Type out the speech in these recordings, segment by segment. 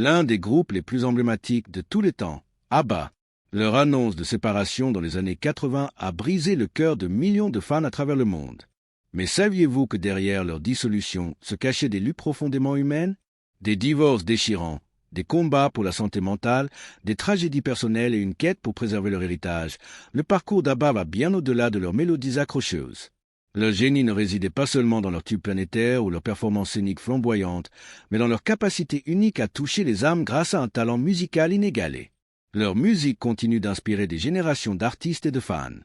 L'un des groupes les plus emblématiques de tous les temps, ABBA. Leur annonce de séparation dans les années 80 a brisé le cœur de millions de fans à travers le monde. Mais saviez-vous que derrière leur dissolution se cachaient des luttes profondément humaines? Des divorces déchirants, des combats pour la santé mentale, des tragédies personnelles et une quête pour préserver leur héritage. Le parcours d'ABBA va bien au-delà de leurs mélodies accrocheuses. Leur génie ne résidait pas seulement dans leur tube planétaire ou leur performance scénique flamboyante, mais dans leur capacité unique à toucher les âmes grâce à un talent musical inégalé. Leur musique continue d'inspirer des générations d'artistes et de fans.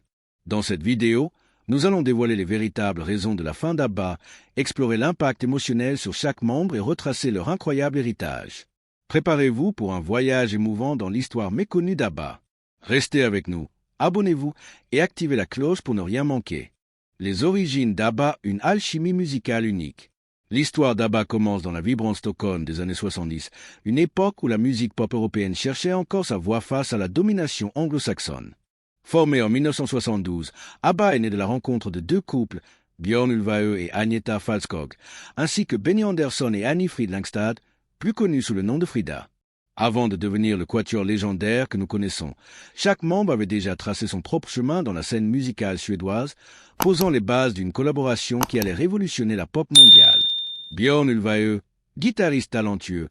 Dans cette vidéo, nous allons dévoiler les véritables raisons de la fin d'ABBA, explorer l'impact émotionnel sur chaque membre et retracer leur incroyable héritage. Préparez-vous pour un voyage émouvant dans l'histoire méconnue d'ABBA. Restez avec nous, abonnez-vous et activez la cloche pour ne rien manquer. Les origines d'ABBA, une alchimie musicale unique. L'histoire d'ABBA commence dans la vibrante Stockholm des années 70, une époque où la musique pop européenne cherchait encore sa voix face à la domination anglo-saxonne. Formé en 1972, ABBA est né de la rencontre de deux couples, Björn Ulvaeö et Agneta Fältskog, ainsi que Benny Andersson et Anni-Frid Lyngstad, plus connus sous le nom de Frida. Avant de devenir le quatuor légendaire que nous connaissons, chaque membre avait déjà tracé son propre chemin dans la scène musicale suédoise, posant les bases d'une collaboration qui allait révolutionner la pop mondiale. Björn Ulvaeö, guitariste talentueux,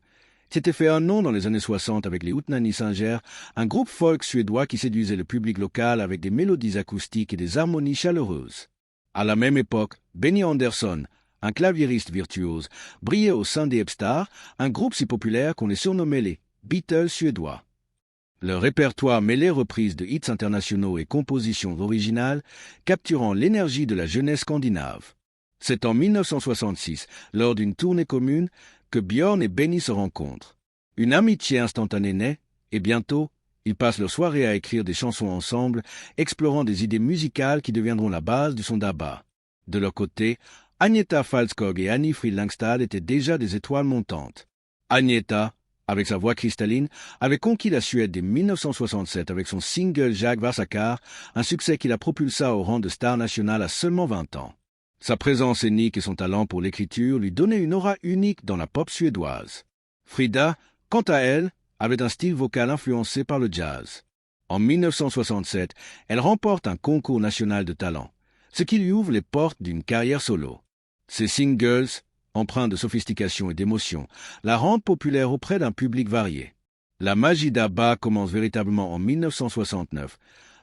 s'était fait un nom dans les années 60 avec les Utnani Singer, un groupe folk suédois qui séduisait le public local avec des mélodies acoustiques et des harmonies chaleureuses. À la même époque, Benny Andersson, un claviériste virtuose, brillait au sein des Hepstars, un groupe si populaire qu'on les surnommait les Beatles suédois. Leur répertoire mêlait reprises de hits internationaux et compositions originales, capturant l'énergie de la jeunesse scandinave. C'est en 1966, lors d'une tournée commune, que Björn et Benny se rencontrent. Une amitié instantanée naît, et bientôt, ils passent leur soirée à écrire des chansons ensemble, explorant des idées musicales qui deviendront la base du son d'ABBA. De leur côté, Agneta Fältskog et Anni-Frid Lyngstad étaient déjà des étoiles montantes. Agneta, avec sa voix cristalline, avait conquis la Suède dès 1967 avec son single Jacques Varsakar, un succès qui la propulsa au rang de star nationale à seulement 20 ans. Sa présence scénique et son talent pour l'écriture lui donnaient une aura unique dans la pop suédoise. Frida, quant à elle, avait un style vocal influencé par le jazz. En 1967, elle remporte un concours national de talent, ce qui lui ouvre les portes d'une carrière solo. Ses singles, empreints de sophistication et d'émotion, la rendent populaire auprès d'un public varié. La magie d'ABBA commence véritablement en 1969,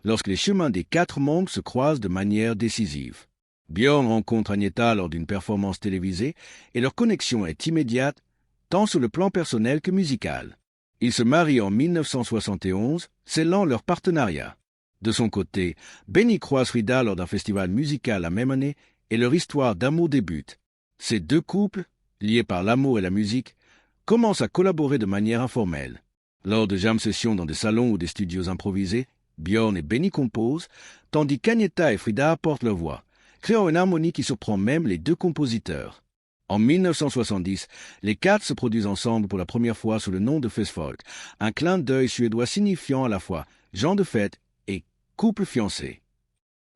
lorsque les chemins des quatre membres se croisent de manière décisive. Björn rencontre Agneta lors d'une performance télévisée et leur connexion est immédiate, tant sur le plan personnel que musical. Ils se marient en 1971, scellant leur partenariat. De son côté, Benny croise Frida lors d'un festival musical la même année et leur histoire d'amour débute. Ces deux couples, liés par l'amour et la musique, commencent à collaborer de manière informelle. Lors de jam sessions dans des salons ou des studios improvisés, Björn et Benny composent, tandis qu'Agneta et Frida apportent leur voix, créant une harmonie qui surprend même les deux compositeurs. En 1970, les quatre se produisent ensemble pour la première fois sous le nom de Festfolk, un clin d'œil suédois signifiant à la fois gens de fête et couple fiancé.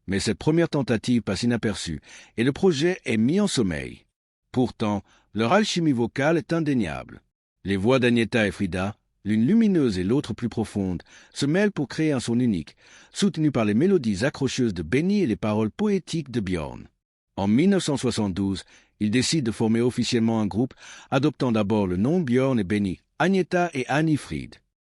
Mais cette première tentative passe inaperçue et le projet est mis en sommeil. Pourtant, leur alchimie vocale est indéniable. Les voix d'Agneta et Frida, l'une lumineuse et l'autre plus profonde, se mêlent pour créer un son unique, soutenu par les mélodies accrocheuses de Benny et les paroles poétiques de Björn. En 1972, ils décident de former officiellement un groupe, adoptant d'abord le nom Björn et Benny, Agneta et Anni-Frid.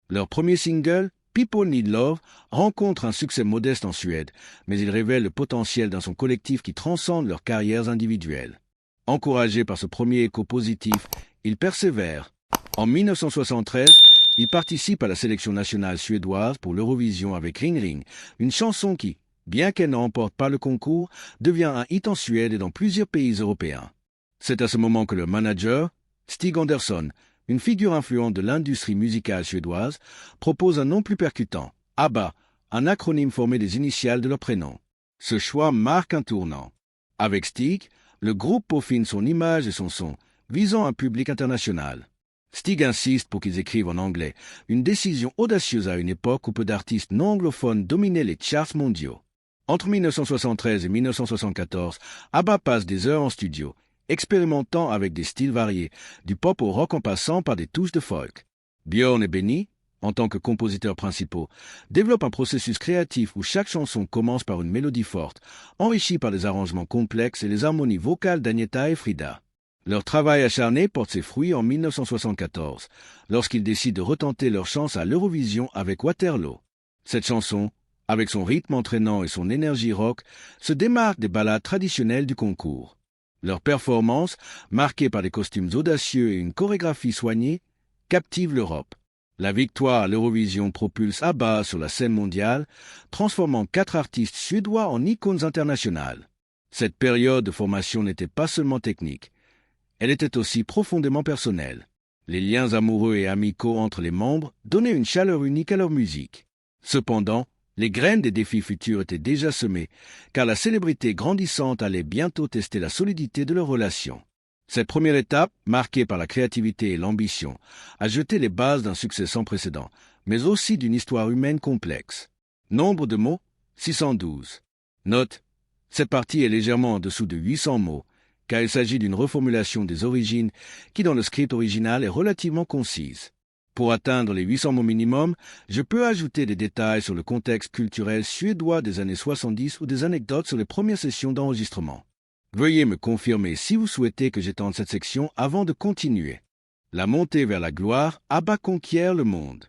Leur premier single, People Need Love, rencontre un succès modeste en Suède, mais il révèle le potentiel d'un son collectif qui transcende leurs carrières individuelles. Encouragés par ce premier écho positif, ils persévèrent. En 1973, ils participent à la sélection nationale suédoise pour l'Eurovision avec Ring Ring, une chanson qui, bien qu'elle ne remporte pas le concours, devient un hit en Suède et dans plusieurs pays européens. C'est à ce moment que le manager, Stig Andersson, une figure influente de l'industrie musicale suédoise, propose un nom plus percutant, ABBA, un acronyme formé des initiales de leur prénom. Ce choix marque un tournant. Avec Stig, le groupe peaufine son image et son son, visant un public international. Stig insiste pour qu'ils écrivent en anglais, une décision audacieuse à une époque où peu d'artistes non anglophones dominaient les charts mondiaux. Entre 1973 et 1974, ABBA passe des heures en studio, expérimentant avec des styles variés, du pop au rock en passant par des touches de folk. Björn et Benny, en tant que compositeurs principaux, développent un processus créatif où chaque chanson commence par une mélodie forte, enrichie par des arrangements complexes et les harmonies vocales d'Agnetha et Frida. Leur travail acharné porte ses fruits en 1974, lorsqu'ils décident de retenter leur chance à l'Eurovision avec Waterloo. Cette chanson, avec son rythme entraînant et son énergie rock, se démarque des ballades traditionnelles du concours. Leur performance, marquée par des costumes audacieux et une chorégraphie soignée, captive l'Europe. La victoire à l'Eurovision propulse ABBA sur la scène mondiale, transformant 4 artistes suédois en icônes internationales. Cette période de formation n'était pas seulement technique, elle était aussi profondément personnelle. Les liens amoureux et amicaux entre les membres donnaient une chaleur unique à leur musique. Cependant, les graines des défis futurs étaient déjà semées, car la célébrité grandissante allait bientôt tester la solidité de leur relation. Cette première étape, marquée par la créativité et l'ambition, a jeté les bases d'un succès sans précédent, mais aussi d'une histoire humaine complexe. Nombre de mots, 612. Note, cette partie est légèrement en dessous de 800 mots, car il s'agit d'une reformulation des origines qui, dans le script original, est relativement concise. Pour atteindre les 800 mots minimum, je peux ajouter des détails sur le contexte culturel suédois des années 70 ou des anecdotes sur les premières sessions d'enregistrement. Veuillez me confirmer si vous souhaitez que j'étende cette section avant de continuer. La montée vers la gloire, ABBA conquiert le monde.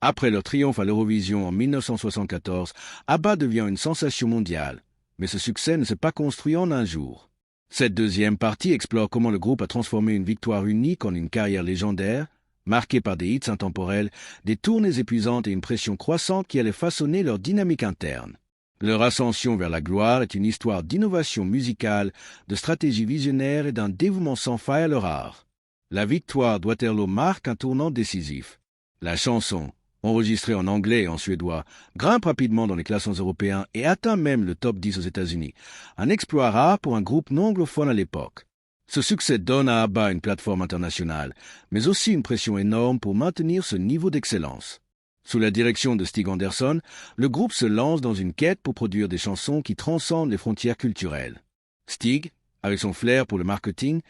Après leur triomphe à l'Eurovision en 1974, ABBA devient une sensation mondiale. Mais ce succès ne s'est pas construit en un jour. Cette deuxième partie explore comment le groupe a transformé une victoire unique en une carrière légendaire, marquée par des hits intemporels, des tournées épuisantes et une pression croissante qui allait façonner leur dynamique interne. Leur ascension vers la gloire est une histoire d'innovation musicale, de stratégie visionnaire et d'un dévouement sans faille à leur art. La victoire de Waterloo marque un tournant décisif. La chanson, enregistrée en anglais et en suédois, grimpe rapidement dans les classements européens et atteint même le top 10 aux États-Unis, un exploit rare pour un groupe non anglophone à l'époque. Ce succès donne à ABBA une plateforme internationale, mais aussi une pression énorme pour maintenir ce niveau d'excellence. Sous la direction de Stig Andersson, le groupe se lance dans une quête pour produire des chansons qui transcendent les frontières culturelles. Stig, avec son flair pour le marketing,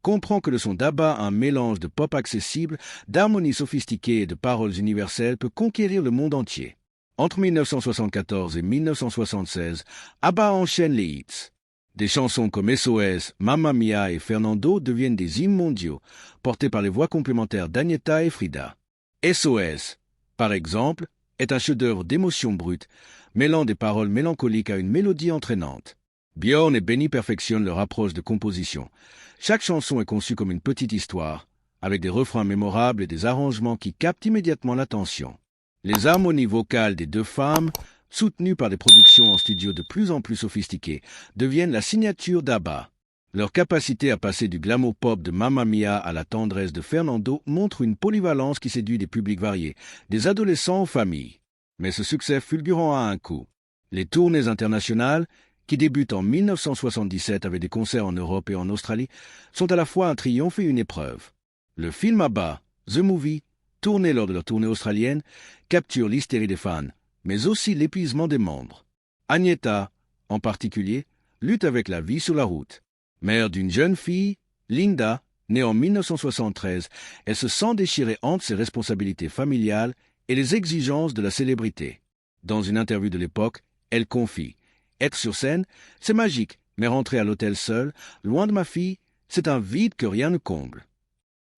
comprend que le son d'ABBA, un mélange de pop accessible, d'harmonie sophistiquée et de paroles universelles, peut conquérir le monde entier. Entre 1974 et 1976, ABBA enchaîne les hits. Des chansons comme SOS, Mamma Mia et Fernando deviennent des hymnes mondiaux, portés par les voix complémentaires d'Agnetha et Frida. SOS, par exemple, est un chef-d'œuvre d'émotion brute, mêlant des paroles mélancoliques à une mélodie entraînante. Björn et Benny perfectionnent leur approche de composition. Chaque chanson est conçue comme une petite histoire, avec des refrains mémorables et des arrangements qui captent immédiatement l'attention. Les harmonies vocales des deux femmes, soutenues par des productions en studio de plus en plus sophistiquées, deviennent la signature d'ABBA. Leur capacité à passer du glamour pop de Mamma Mia à la tendresse de Fernando montre une polyvalence qui séduit des publics variés, des adolescents aux familles. Mais ce succès fulgurant a un coût. Les tournées internationales, qui débutent en 1977 avec des concerts en Europe et en Australie, sont à la fois un triomphe et une épreuve. Le film ABBA, The Movie, tourné lors de leur tournée australienne, capture l'hystérie des fans, mais aussi l'épuisement des membres. Agnetha, en particulier, lutte avec la vie sur la route. Mère d'une jeune fille, Linda, née en 1973, elle se sent déchirée entre ses responsabilités familiales et les exigences de la célébrité. Dans une interview de l'époque, elle confie « Être sur scène, c'est magique, mais rentrer à l'hôtel seul, loin de ma fille, c'est un vide que rien ne comble. »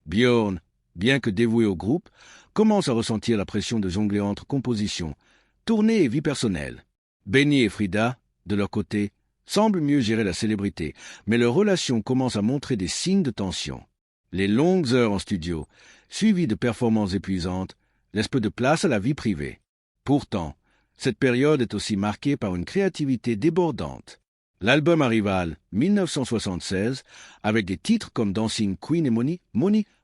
Björn, bien que dévoué au groupe, commence à ressentir la pression de jongler entre composition, tournée et vie personnelle. Benny et Frida, de leur côté, semblent mieux gérer la célébrité, mais leur relation commence à montrer des signes de tension. Les longues heures en studio, suivies de performances épuisantes, laissent peu de place à la vie privée. Pourtant, cette période est aussi marquée par une créativité débordante. L'album Arrival, 1976, avec des titres comme Dancing Queen et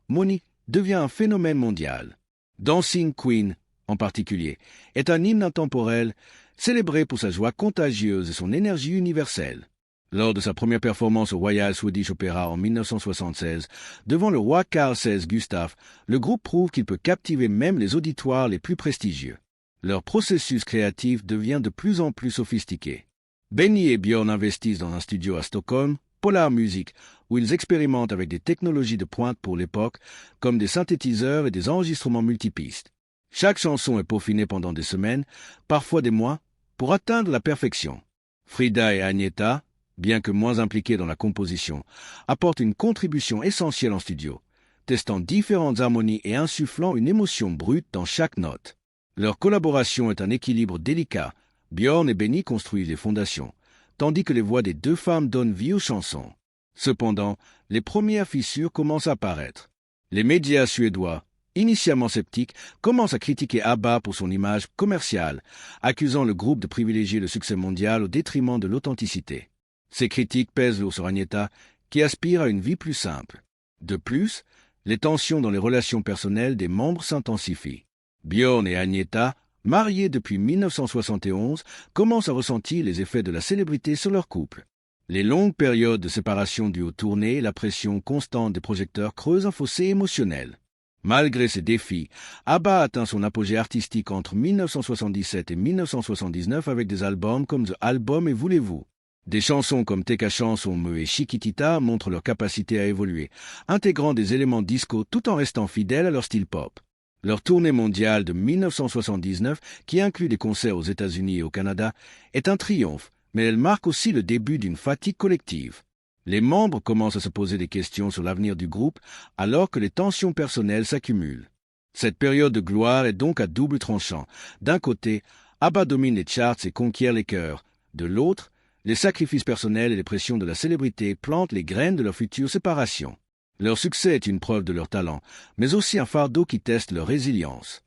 Money, devient un phénomène mondial. Dancing Queen, en particulier, est un hymne intemporel, célébré pour sa joie contagieuse et son énergie universelle. Lors de sa première performance au Royal Swedish Opera en 1976, devant le roi Carl XVI Gustaf, le groupe prouve qu'il peut captiver même les auditoires les plus prestigieux. Leur processus créatif devient de plus en plus sophistiqué. Benny et Björn investissent dans un studio à Stockholm, Polar Music, où ils expérimentent avec des technologies de pointe pour l'époque, comme des synthétiseurs et des enregistrements multipistes. Chaque chanson est peaufinée pendant des semaines, parfois des mois, pour atteindre la perfection. Frida et Agnetha, bien que moins impliqués dans la composition, apportent une contribution essentielle en studio, testant différentes harmonies et insufflant une émotion brute dans chaque note. Leur collaboration est un équilibre délicat. Björn et Benny construisent les fondations, tandis que les voix des deux femmes donnent vie aux chansons. Cependant, les premières fissures commencent à apparaître. Les médias suédois, initialement sceptiques, commencent à critiquer ABBA pour son image commerciale, accusant le groupe de privilégier le succès mondial au détriment de l'authenticité. Ces critiques pèsent lourd sur Agnetha, qui aspire à une vie plus simple. De plus, les tensions dans les relations personnelles des membres s'intensifient. Björn et Agnetha, mariés depuis 1971, commencent à ressentir les effets de la célébrité sur leur couple. Les longues périodes de séparation dues aux tournées et la pression constante des projecteurs creusent un fossé émotionnel. Malgré ces défis, ABBA atteint son apogée artistique entre 1977 et 1979 avec des albums comme The Album et Voulez-vous. Des chansons comme Teka Chanson et Chiquitita montrent leur capacité à évoluer, intégrant des éléments disco tout en restant fidèles à leur style pop. Leur tournée mondiale de 1979, qui inclut des concerts aux États-Unis et au Canada, est un triomphe, mais elle marque aussi le début d'une fatigue collective. Les membres commencent à se poser des questions sur l'avenir du groupe alors que les tensions personnelles s'accumulent. Cette période de gloire est donc à double tranchant. D'un côté, ABBA domine les charts et conquiert les cœurs. De l'autre, les sacrifices personnels et les pressions de la célébrité plantent les graines de leur future séparation. Leur succès est une preuve de leur talent, mais aussi un fardeau qui teste leur résilience.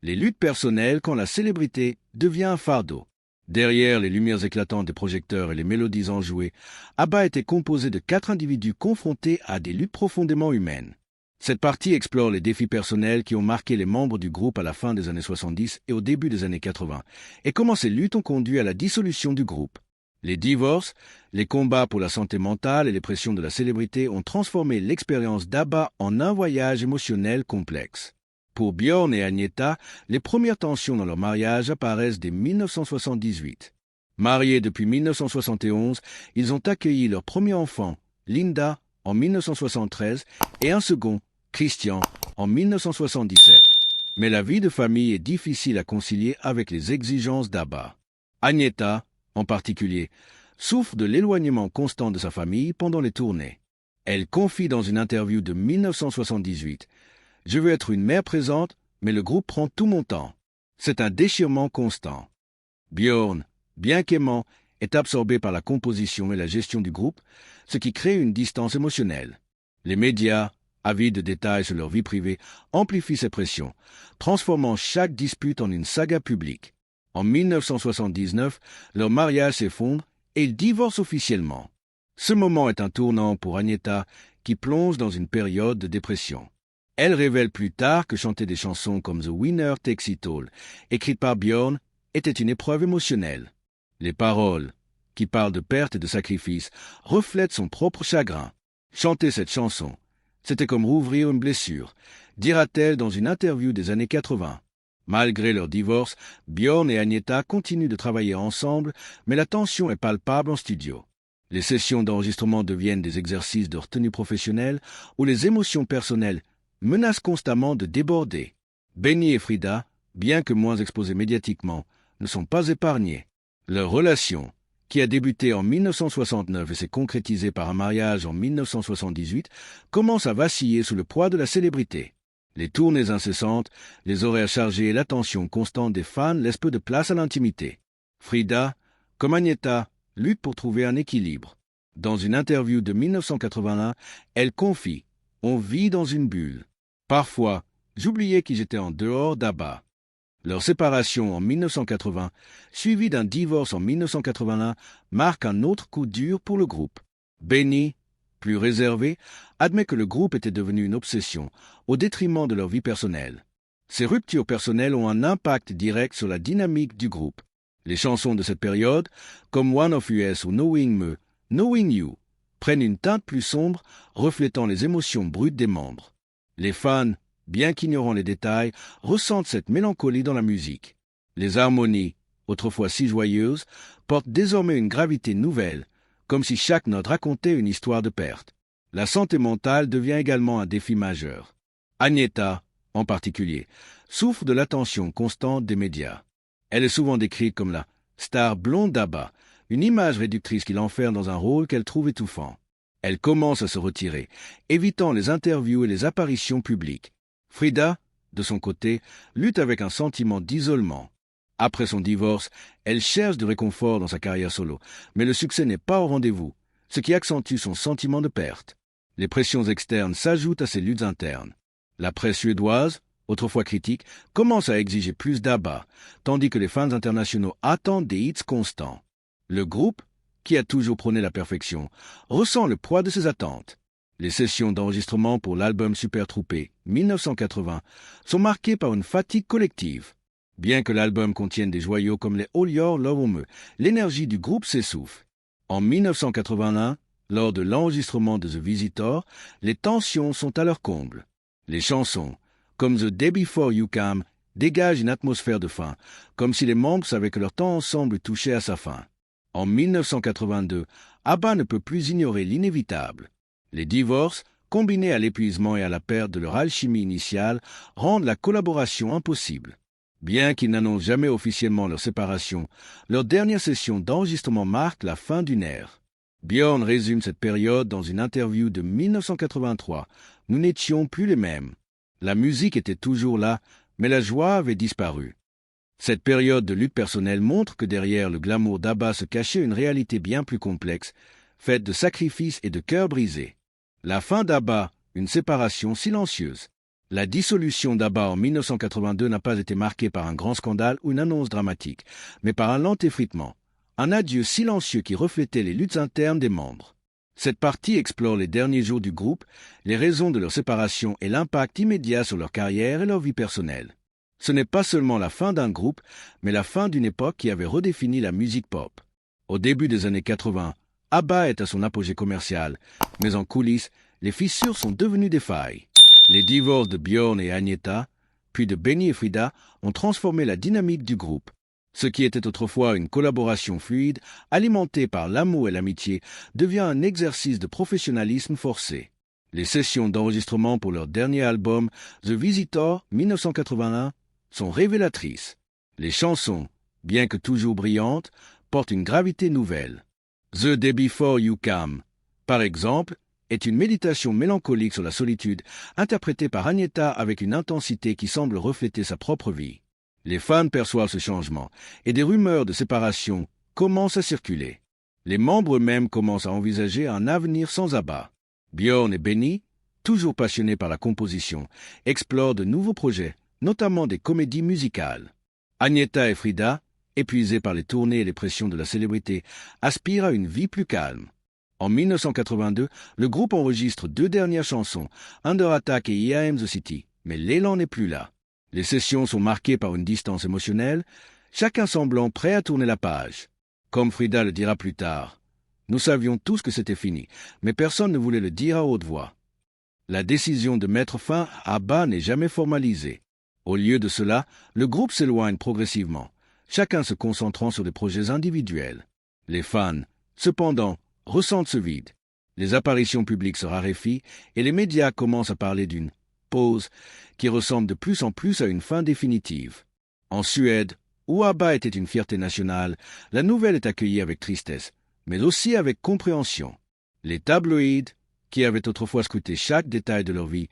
Les luttes personnelles quand la célébrité devient un fardeau. Derrière les lumières éclatantes des projecteurs et les mélodies enjouées, ABBA était composé de 4 individus confrontés à des luttes profondément humaines. Cette partie explore les défis personnels qui ont marqué les membres du groupe à la fin des années 70 et au début des années 80, et comment ces luttes ont conduit à la dissolution du groupe. Les divorces, les combats pour la santé mentale et les pressions de la célébrité ont transformé l'expérience d'ABBA en un voyage émotionnel complexe. Pour Björn et Agnetha, les premières tensions dans leur mariage apparaissent dès 1978. Mariés depuis 1971, ils ont accueilli leur premier enfant, Linda, en 1973 et un second, Christian, en 1977. Mais la vie de famille est difficile à concilier avec les exigences d'ABBA. Agnetha, en particulier, souffre de l'éloignement constant de sa famille pendant les tournées. Elle confie dans une interview de 1978 « Je veux être une mère présente, mais le groupe prend tout mon temps. C'est un déchirement constant. » Björn, bien qu'aimant, est absorbé par la composition et la gestion du groupe, ce qui crée une distance émotionnelle. Les médias, avides de détails sur leur vie privée, amplifient ces pressions, transformant chaque dispute en une saga publique. En 1979, leur mariage s'effondre et ils divorcent officiellement. Ce moment est un tournant pour Agnetha qui plonge dans une période de dépression. Elle révèle plus tard que chanter des chansons comme The Winner Takes It All, écrites par Björn, était une épreuve émotionnelle. Les paroles, qui parlent de perte et de sacrifice, reflètent son propre chagrin. Chanter cette chanson, c'était comme rouvrir une blessure, dira-t-elle dans une interview des années 80. Malgré leur divorce, Björn et Agnetha continuent de travailler ensemble, mais la tension est palpable en studio. Les sessions d'enregistrement deviennent des exercices de retenue professionnelle où les émotions personnelles menacent constamment de déborder. Benny et Frida, bien que moins exposés médiatiquement, ne sont pas épargnés. Leur relation, qui a débuté en 1969 et s'est concrétisée par un mariage en 1978, commence à vaciller sous le poids de la célébrité. Les tournées incessantes, les horaires chargés et l'attention constante des fans laissent peu de place à l'intimité. Frida, comme Agnetha, lutte pour trouver un équilibre. Dans une interview de 1981, elle confie « On vit dans une bulle. Parfois, j'oubliais que j'étais en dehors d'ABBA. » Leur séparation en 1980, suivie d'un divorce en 1981, marque un autre coup dur pour le groupe. Benny, plus réservé, admet que le groupe était devenu une obsession, au détriment de leur vie personnelle. Ces ruptures personnelles ont un impact direct sur la dynamique du groupe. Les chansons de cette période, comme One of Us ou Knowing Me, Knowing You, prennent une teinte plus sombre, reflétant les émotions brutes des membres. Les fans, bien qu'ignorant les détails, ressentent cette mélancolie dans la musique. Les harmonies, autrefois si joyeuses, portent désormais une gravité nouvelle, comme si chaque note racontait une histoire de perte. La santé mentale devient également un défi majeur. Agnetha, en particulier, souffre de l'attention constante des médias. Elle est souvent décrite comme la star blonde d'ABBA, une image réductrice qui l'enferme dans un rôle qu'elle trouve étouffant. Elle commence à se retirer, évitant les interviews et les apparitions publiques. Frida, de son côté, lutte avec un sentiment d'isolement. Après son divorce, elle cherche du réconfort dans sa carrière solo, mais le succès n'est pas au rendez-vous, ce qui accentue son sentiment de perte. Les pressions externes s'ajoutent à ses luttes internes. La presse suédoise, autrefois critique, commence à exiger plus d'ABBA, tandis que les fans internationaux attendent des hits constants. Le groupe, qui a toujours prôné la perfection, ressent le poids de ses attentes. Les sessions d'enregistrement pour l'album Super Troopé 1980 sont marquées par une fatigue collective. Bien que l'album contienne des joyaux comme les All Your Love On Me, l'énergie du groupe s'essouffle. En 1981, lors de l'enregistrement de The Visitor, les tensions sont à leur comble. Les chansons, comme The Day Before You Come, dégagent une atmosphère de fin, comme si les membres savaient que leur temps ensemble touchait à sa fin. En 1982, ABBA ne peut plus ignorer l'inévitable. Les divorces, combinés à l'épuisement et à la perte de leur alchimie initiale, rendent la collaboration impossible. Bien qu'ils n'annoncent jamais officiellement leur séparation, leur dernière session d'enregistrement marque la fin d'une ère. Björn résume cette période dans une interview de 1983. « Nous n'étions plus les mêmes. La musique était toujours là, mais la joie avait disparu. » Cette période de lutte personnelle montre que derrière le glamour d'ABBA se cachait une réalité bien plus complexe, faite de sacrifices et de cœurs brisés. La fin d'ABBA, une séparation silencieuse. La dissolution d'ABBA en 1982 n'a pas été marquée par un grand scandale ou une annonce dramatique, mais par un lent effritement, un adieu silencieux qui reflétait les luttes internes des membres. Cette partie explore les derniers jours du groupe, les raisons de leur séparation et l'impact immédiat sur leur carrière et leur vie personnelle. Ce n'est pas seulement la fin d'un groupe, mais la fin d'une époque qui avait redéfini la musique pop. Au début des années 80, ABBA est à son apogée commercial, mais en coulisses, les fissures sont devenues des failles. Les divorces de Björn et Agnetha, puis de Benny et Frida, ont transformé la dynamique du groupe. Ce qui était autrefois une collaboration fluide, alimentée par l'amour et l'amitié, devient un exercice de professionnalisme forcé. Les sessions d'enregistrement pour leur dernier album, The Visitor 1981, sont révélatrices. Les chansons, bien que toujours brillantes, portent une gravité nouvelle. The Day Before You Come, par exemple, est une méditation mélancolique sur la solitude, interprétée par Agnetha avec une intensité qui semble refléter sa propre vie. Les fans perçoivent ce changement, et des rumeurs de séparation commencent à circuler. Les membres eux-mêmes commencent à envisager un avenir sans ABBA. Björn et Benny, toujours passionnés par la composition, explorent de nouveaux projets, notamment des comédies musicales. Agnetha et Frida, épuisés par les tournées et les pressions de la célébrité, aspirent à une vie plus calme. En 1982, le groupe enregistre 2 dernières chansons, Under Attack et I Am the City, mais l'élan n'est plus là. Les sessions sont marquées par une distance émotionnelle, chacun semblant prêt à tourner la page. Comme Frida le dira plus tard, « Nous savions tous que c'était fini, mais personne ne voulait le dire à haute voix. » La décision de mettre fin à ABBA n'est jamais formalisée. Au lieu de cela, le groupe s'éloigne progressivement, chacun se concentrant sur des projets individuels. Les fans, cependant, ressentent ce vide. Les apparitions publiques se raréfient et les médias commencent à parler d'une pause qui ressemble de plus en plus à une fin définitive. En Suède, où ABBA était une fierté nationale, la nouvelle est accueillie avec tristesse, mais aussi avec compréhension. Les tabloïds, qui avaient autrefois scruté chaque détail de leur vie,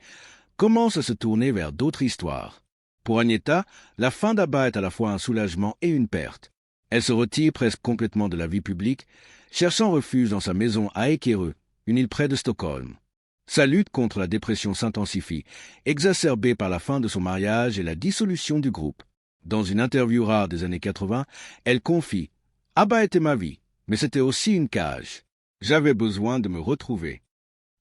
commencent à se tourner vers d'autres histoires. Pour Agnetha, la fin d'ABBA est à la fois un soulagement et une perte. Elle se retire presque complètement de la vie publique, cherchant refuge dans sa maison à Ekerö, une île près de Stockholm. Sa lutte contre la dépression s'intensifie, exacerbée par la fin de son mariage et la dissolution du groupe. Dans une interview rare des années 80, elle confie « ABBA était ma vie, mais c'était aussi une cage. J'avais besoin de me retrouver. »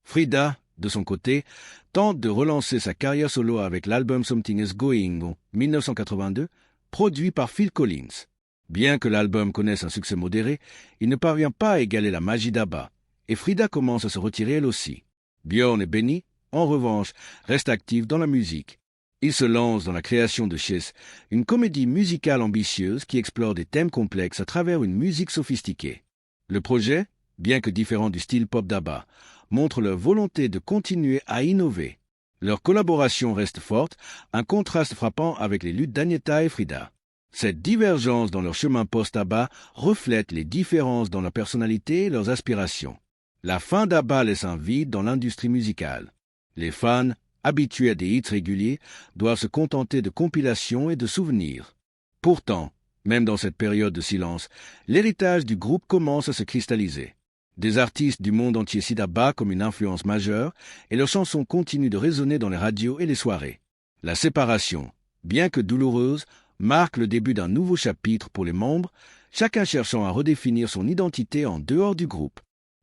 Frida, de son côté, tente de relancer sa carrière solo avec l'album Something is Going en 1982, produit par Phil Collins. Bien que l'album connaisse un succès modéré, il ne parvient pas à égaler la magie d'ABBA, et Frida commence à se retirer elle aussi. Björn et Benny, en revanche, restent actifs dans la musique. Ils se lancent dans la création de Chess, une comédie musicale ambitieuse qui explore des thèmes complexes à travers une musique sophistiquée. Le projet, bien que différent du style pop d'ABBA, montre leur volonté de continuer à innover. Leur collaboration reste forte, un contraste frappant avec les luttes d'Agnetha et Frida. Cette divergence dans leur chemin post-ABBA reflète les différences dans leur personnalité et leurs aspirations. La fin d'ABBA laisse un vide dans l'industrie musicale. Les fans, habitués à des hits réguliers, doivent se contenter de compilations et de souvenirs. Pourtant, même dans cette période de silence, l'héritage du groupe commence à se cristalliser. Des artistes du monde entier citent ABBA comme une influence majeure et leurs chansons continuent de résonner dans les radios et les soirées. La séparation, bien que douloureuse, marque le début d'un nouveau chapitre pour les membres, chacun cherchant à redéfinir son identité en dehors du groupe.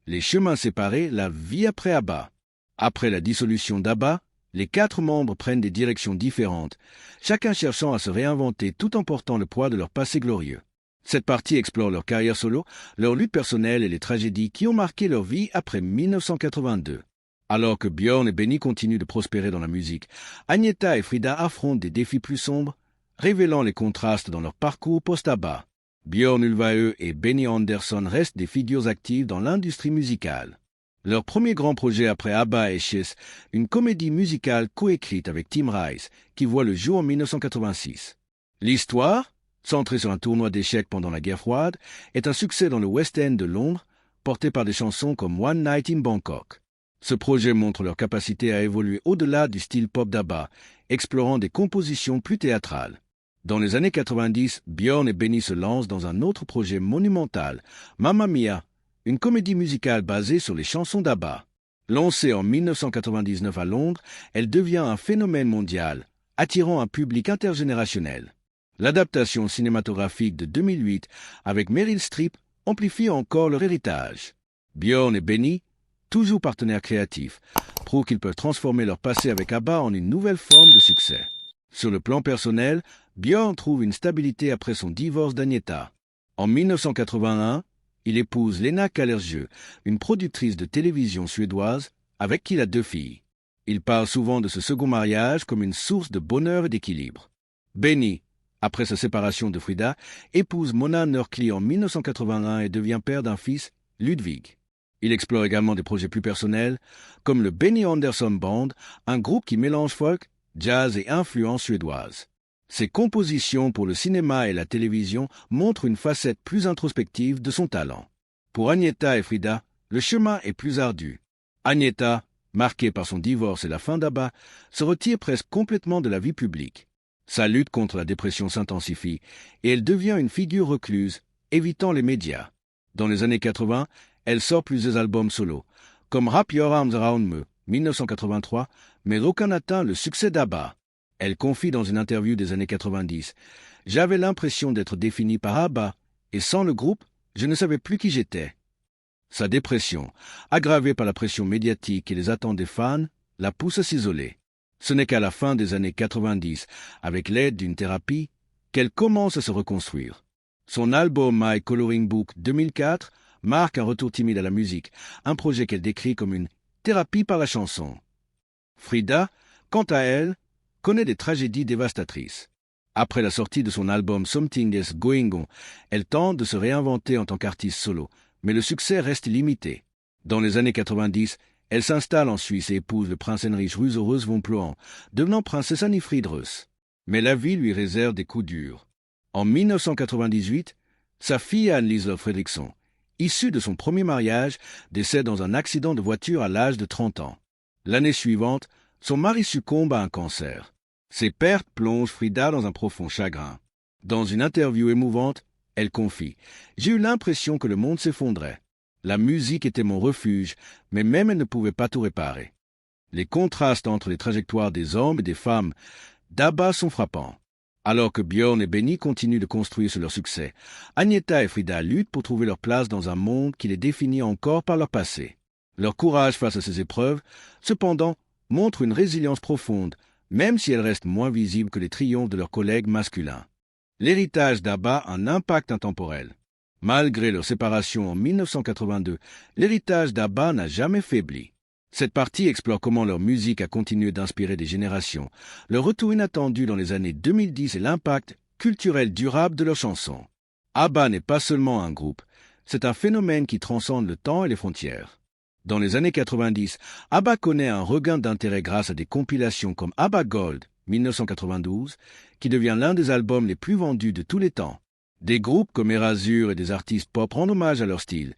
Les chemins séparés, la vie après ABBA. Après la dissolution d'ABBA, les 4 membres prennent des directions différentes, chacun cherchant à se réinventer tout en portant le poids de leur passé glorieux. Cette partie explore leur carrière solo, leur lutte personnelle et les tragédies qui ont marqué leur vie après 1982. Alors que Björn et Benny continuent de prospérer dans la musique, Agnetha et Frida affrontent des défis plus sombres, révélant les contrastes dans leur parcours post-ABBA. Björn Ulvaeus et Benny Andersson restent des figures actives dans l'industrie musicale. Leur premier grand projet après ABBA est Kiss, une comédie musicale coécrite avec Tim Rice, qui voit le jour en 1986. L'histoire, centrée sur un tournoi d'échecs pendant la guerre froide, est un succès dans le West End de Londres, porté par des chansons comme One Night in Bangkok. Ce projet montre leur capacité à évoluer au-delà du style pop d'ABBA, explorant des compositions plus théâtrales. Dans les années 90, Björn et Benny se lancent dans un autre projet monumental, Mamma Mia, une comédie musicale basée sur les chansons d'ABBA. Lancée en 1999 à Londres, elle devient un phénomène mondial, attirant un public intergénérationnel. L'adaptation cinématographique de 2008 avec Meryl Streep amplifie encore leur héritage. Björn et Benny, toujours partenaires créatifs, prouvent qu'ils peuvent transformer leur passé avec ABBA en une nouvelle forme de succès. Sur le plan personnel, Björn trouve une stabilité après son divorce d'Agnetha. En 1981, il épouse Lena Kalergiö, une productrice de télévision suédoise, avec qui il a 2 filles. Il parle souvent de ce second mariage comme une source de bonheur et d'équilibre. Benny, après sa séparation de Frida, épouse Mona Nörkli en 1981 et devient père d'un fils, Ludwig. Il explore également des projets plus personnels, comme le Benny Andersson Band, un groupe qui mélange folk, jazz et influences suédoises. Ses compositions pour le cinéma et la télévision montrent une facette plus introspective de son talent. Pour Agnetha et Frida, le chemin est plus ardu. Agnetha, marquée par son divorce et la fin d'ABBA, se retire presque complètement de la vie publique. Sa lutte contre la dépression s'intensifie et elle devient une figure recluse, évitant les médias. Dans les années 80, elle sort plusieurs albums solo, comme Wrap Your Arms Around Me, 1983, mais aucun n'atteint le succès d'ABBA. Elle confie dans une interview des années 90 « J'avais l'impression d'être définie par ABBA, et sans le groupe, je ne savais plus qui j'étais. » Sa dépression, aggravée par la pression médiatique et les attentes des fans, la pousse à s'isoler. Ce n'est qu'à la fin des années 90, avec l'aide d'une thérapie, qu'elle commence à se reconstruire. Son album My Coloring Book 2004 marque un retour timide à la musique, un projet qu'elle décrit comme une thérapie par la chanson. Frida, quant à elle, connaît des tragédies dévastatrices. Après la sortie de son album Something is Going On, elle tente de se réinventer en tant qu'artiste solo, mais le succès reste limité. Dans les années 90, elle s'installe en Suisse et épouse le prince Heinrich Rüsereus von Ploen, devenant princesse Anni-Frid Reuss. Mais la vie lui réserve des coups durs. En 1998, sa fille Anne-Liselott Fredriksson, issue de son premier mariage, décède dans un accident de voiture à l'âge de 30 ans. L'année suivante, son mari succombe à un cancer. Ces pertes plongent Frida dans un profond chagrin. Dans une interview émouvante, elle confie « J'ai eu l'impression que le monde s'effondrait. La musique était mon refuge, mais même elle ne pouvait pas tout réparer. » Les contrastes entre les trajectoires des hommes et des femmes d'ABBA sont frappants. Alors que Björn et Benny continuent de construire sur leur succès, Agnetha et Frida luttent pour trouver leur place dans un monde qui les définit encore par leur passé. Leur courage face à ces épreuves, cependant, montre une résilience profonde, même si elle reste moins visible que les triomphes de leurs collègues masculins. L'héritage d'ABBA a un impact intemporel. Malgré leur séparation en 1982, l'héritage d'ABBA n'a jamais faibli. Cette partie explore comment leur musique a continué d'inspirer des générations, leur retour inattendu dans les années 2010 et l'impact culturel durable de leurs chansons. ABBA n'est pas seulement un groupe, c'est un phénomène qui transcende le temps et les frontières. Dans les années 90, ABBA connaît un regain d'intérêt grâce à des compilations comme ABBA Gold 1992, qui devient l'un des albums les plus vendus de tous les temps. Des groupes comme Erasure et des artistes pop rendent hommage à leur style,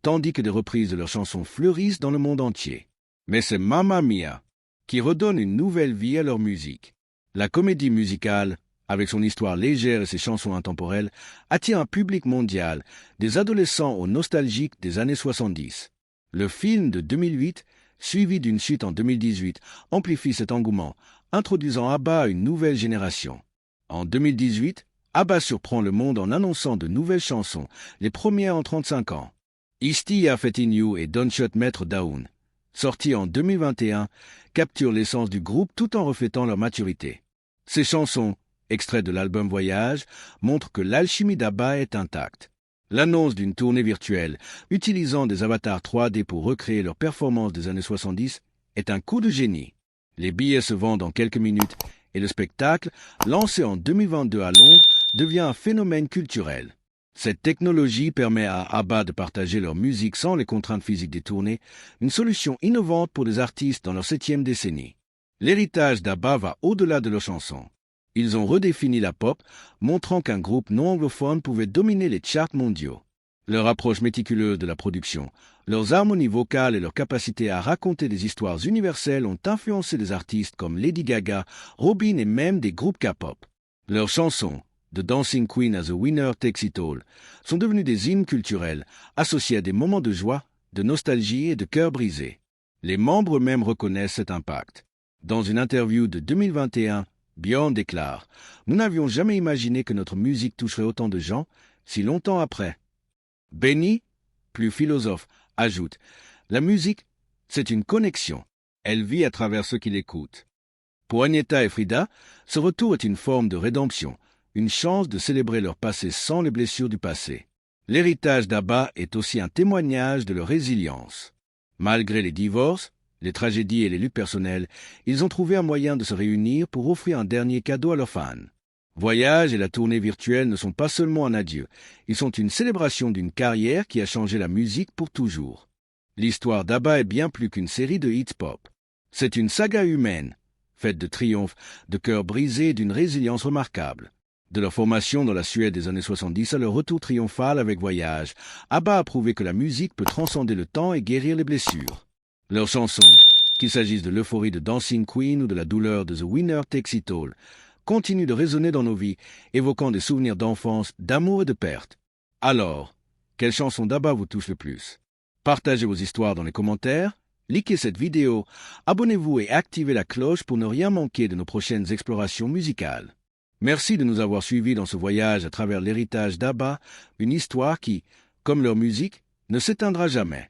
tandis que des reprises de leurs chansons fleurissent dans le monde entier. Mais c'est Mamma Mia qui redonne une nouvelle vie à leur musique. La comédie musicale, avec son histoire légère et ses chansons intemporelles, attire un public mondial, des adolescents aux nostalgiques des années 70. Le film de 2008, suivi d'une suite en 2018, amplifie cet engouement, introduisant ABBA à une nouvelle génération. En 2018, ABBA surprend le monde en annonçant de nouvelles chansons, les premières en 35 ans. Isti Affetin You et Don't Shut Mettre Down, sortis en 2021, capturent l'essence du groupe tout en reflétant leur maturité. Ces chansons, extraits de l'album Voyage, montrent que l'alchimie d'ABBA est intacte. L'annonce d'une tournée virtuelle, utilisant des avatars 3D pour recréer leurs performances des années 70, est un coup de génie. Les billets se vendent en quelques minutes et le spectacle, lancé en 2022 à Londres, devient un phénomène culturel. Cette technologie permet à ABBA de partager leur musique sans les contraintes physiques des tournées, une solution innovante pour des artistes dans leur 7e décennie. L'héritage d'ABBA va au-delà de leurs chansons. Ils ont redéfini la pop, montrant qu'un groupe non anglophone pouvait dominer les charts mondiaux. Leur approche méticuleuse de la production, leurs harmonies vocales et leur capacité à raconter des histoires universelles ont influencé des artistes comme Lady Gaga, Robyn et même des groupes K-pop. Leurs chansons, The Dancing Queen as a Winner Takes It All, sont devenues des hymnes culturels, associés à des moments de joie, de nostalgie et de cœur brisé. Les membres eux-mêmes reconnaissent cet impact. Dans une interview de 2021, Björn déclare « Nous n'avions jamais imaginé que notre musique toucherait autant de gens si longtemps après. » Benny, plus philosophe, ajoute « La musique, c'est une connexion. Elle vit à travers ceux qui l'écoutent. » Pour Agnetha et Frida, ce retour est une forme de rédemption, une chance de célébrer leur passé sans les blessures du passé. L'héritage d'ABBA est aussi un témoignage de leur résilience. Malgré les divorces, les tragédies et les luttes personnelles, ils ont trouvé un moyen de se réunir pour offrir un dernier cadeau à leurs fans. Voyage et la tournée virtuelle ne sont pas seulement un adieu, ils sont une célébration d'une carrière qui a changé la musique pour toujours. L'histoire d'ABBA est bien plus qu'une série de hits pop. C'est une saga humaine, faite de triomphes, de cœurs brisés et d'une résilience remarquable. De leur formation dans la Suède des années 70 à leur retour triomphal avec Voyage, ABBA a prouvé que la musique peut transcender le temps et guérir les blessures. Leurs chansons, qu'il s'agisse de l'euphorie de Dancing Queen ou de la douleur de The Winner Takes It All, continuent de résonner dans nos vies, évoquant des souvenirs d'enfance, d'amour et de perte. Alors, quelle chanson d'ABBA vous touche le plus? Partagez vos histoires dans les commentaires, likez cette vidéo, abonnez-vous et activez la cloche pour ne rien manquer de nos prochaines explorations musicales. Merci de nous avoir suivis dans ce voyage à travers l'héritage d'ABBA, une histoire qui, comme leur musique, ne s'éteindra jamais.